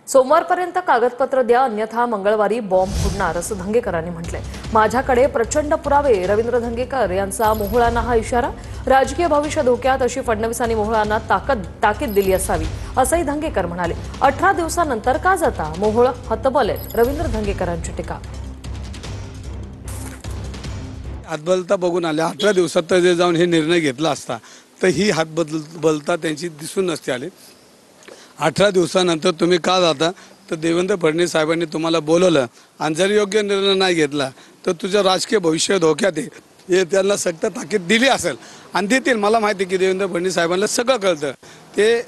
सोमवारपर्यंत कागदपत्र द्या, अन्यथा मंगळवारी बॉम्ब फोडणार असं धंगेकरांनी म्हटलंय। माझ्याकडे प्रचंड पुरावे, रवींद्र धंगेकर यांचा मोहोळांना हा इशारा। राजकीय भविष्य धोक्यात अशी फडणवीसांनी मोहोळांना ताकीद दिली असावी असंही धंगेकर म्हणाले। 18 दिवसांनंतर का जाता? मोहोळ हतबल आहेत, रवींद्र धंगेकरांची टीका। हातबलता बघून आल्या 18 दिवसात जे जाऊन हे निर्णय घेतला असता तर ही हातबलता त्यांची दिसून नसते आली। 18 दिवसानंतर तुम्ही का जाता? तर देवेंद्र फडणवीस साहेबांनी तुम्हाला बोलवलं आणि जर योग्य निर्णय नाही घेतला तर तुझं राजकीय भविष्य धोक्यात आहे हे त्यांना सक्त ताकीद दिली असेल आणि देतील। मला माहिती की देवेंद्र फडणवीस साहेबांना सगळं कळतं। ते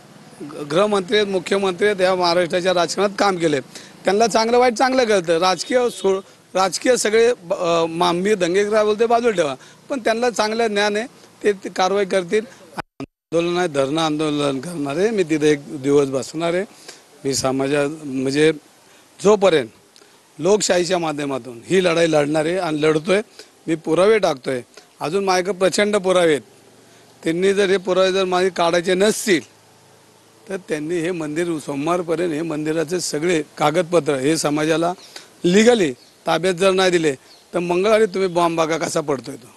गृहमंत्री आहेत, मुख्यमंत्री आहेत, या महाराष्ट्राच्या राजकारणात काम केले, त्यांना चांगलं वाईट चांगलं कळतं। राजकीय सगळे मांबी दंगेकर बोलते बाजूला ठेवा, पण त्यांना चांगलं ज्ञान आहे, ते कारवाई करतील। आंदोलन आहे, धरणं आंदोलन करणार आहे, मी तिथे एक दिवस बसणार आहे। मी म्हणजे जोपर्यंत लोकशाहीच्या माध्यमातून ही लढाई लढणार आहे आणि लढतोय, मी पुरावे टाकतोय। अजून माझ्याकडे प्रचंड पुरावे आहेत। त्यांनी जर हे पुरावे जर माझे काढायचे नसतील तर त्यांनी हे मंदिर सोमवारपर्यंत हे मंदिराचे सगळे कागदपत्र हे समाजाला लिगली ताब्यात जर नाही दिले तर मंगळवारी तुम्ही बॉम्ब बघा कसा पडतोय तो।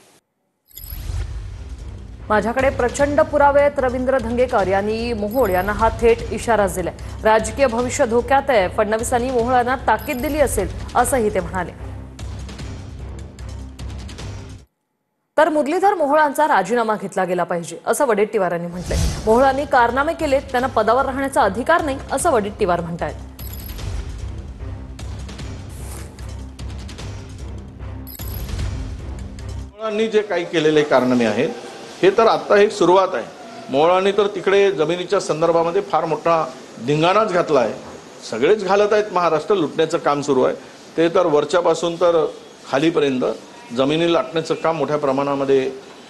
माझ्याकडे प्रचंड पुरावे आहेत, रवींद्र धंगेकर यांनी मोहोळ यांना हा थेट इशाराच दिलाय। राजकीय भविष्य धोक्यात आहे, फडणवीसांनी मोहोळांना ताकीद दिली असेल असंही ते म्हणाले। तर मुरलीधर मोहोळांचा राजीनामा घेतला गेला पाहिजे असं वडेट्टीवारांनी म्हटलंय। मोहोळांनी कारनामे केलेत, त्यांना पदावर राहण्याचा अधिकार नाही असं वडेट्टीवार म्हणतायत। मोहोळांनी जे काही केलेले कारनामे आहेत हे तर आता एक सुरुवात आहे। मोहोळांनी तर तिकडे जमिनीच्या संदर्भामध्ये फार मोठा धिंगाणाच घातला आहे। सगळेच घालत आहेत, महाराष्ट्र लुटण्याचं काम सुरू आहे। ते तर वरच्यापासून तर खालीपर्यंत जमिनी लाटण्याचं काम मोठ्या प्रमाणामध्ये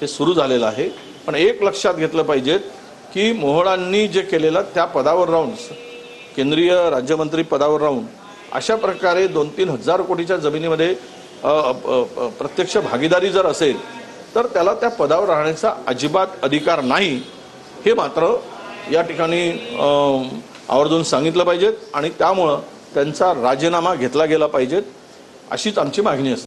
हे सुरू झालेलं आहे। पण एक लक्षात घेतलं पाहिजे की मोहोळांनी जे केलेलं त्या पदावर राहून, केंद्रीय राज्यमंत्री पदावर राहून अशा प्रकारे 2-3 हजार कोटीच्या जमिनीमध्ये प्रत्यक्ष भागीदारी जर असेल तर त्याला त्या पदावर राहण्याचा अजिबात अधिकार नाही, हे मात्र या ठिकाणी आवर्जून सांगितलं पाहिजे आणि त्यामुळं त्यांचा राजीनामा घेतला गेला पाहिजे अशीच आमची मागणी असते।